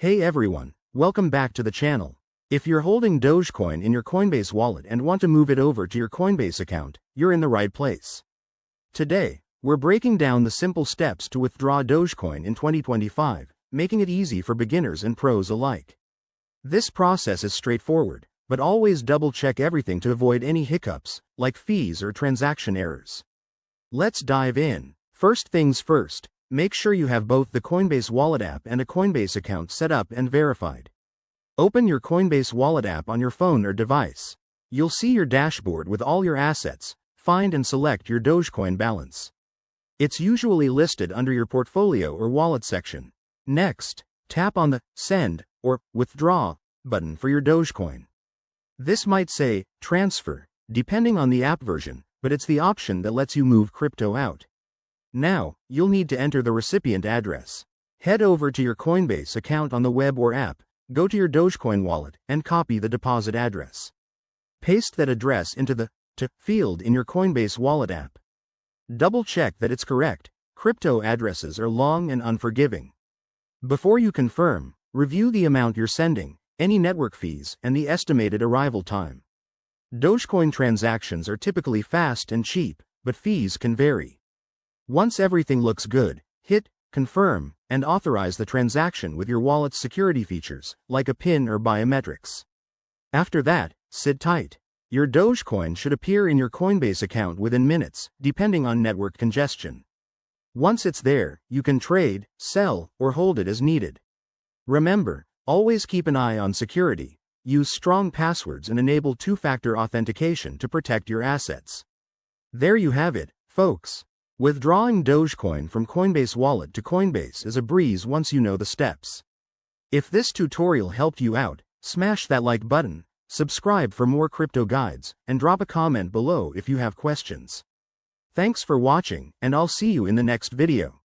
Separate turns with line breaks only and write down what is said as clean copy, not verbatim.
Hey everyone, welcome back to the channel. If you're holding Dogecoin in your Coinbase wallet and want to move it over to your Coinbase account, you're in the right place. Today, we're breaking down the simple steps to withdraw Dogecoin in 2025, making it easy for beginners and pros alike. This process is straightforward, but always double-check everything to avoid any hiccups, like fees or transaction errors. Let's dive in. First things first, make sure you have both the Coinbase Wallet app and a Coinbase account set up and verified. Open your Coinbase Wallet app on your phone or device. You'll see your dashboard with all your assets. Find and select your Dogecoin balance. It's usually listed under your portfolio or wallet section. Next, tap on the Send or Withdraw button for your Dogecoin. This might say Transfer, depending on the app version, but it's the option that lets you move crypto out. Now, you'll need to enter the recipient address. Head over to your Coinbase account on the web or app, go to your Dogecoin wallet, and copy the deposit address. Paste that address into the To field in your Coinbase Wallet app. Double-check that it's correct. Crypto addresses are long and unforgiving. Before you confirm, review the amount you're sending, any network fees, and the estimated arrival time. Dogecoin transactions are typically fast and cheap, but fees can vary. Once everything looks good, hit Confirm and authorize the transaction with your wallet's security features, like a PIN or biometrics. After that, sit tight. Your Dogecoin should appear in your Coinbase account within minutes, depending on network congestion. Once it's there, you can trade, sell, or hold it as needed. Remember, always keep an eye on security. Use strong passwords and enable two-factor authentication to protect your assets. There you have it, folks. Withdrawing Dogecoin from Coinbase Wallet to Coinbase is a breeze once you know the steps. If this tutorial helped you out, smash that like button, subscribe for more crypto guides, and drop a comment below if you have questions. Thanks for watching, and I'll see you in the next video.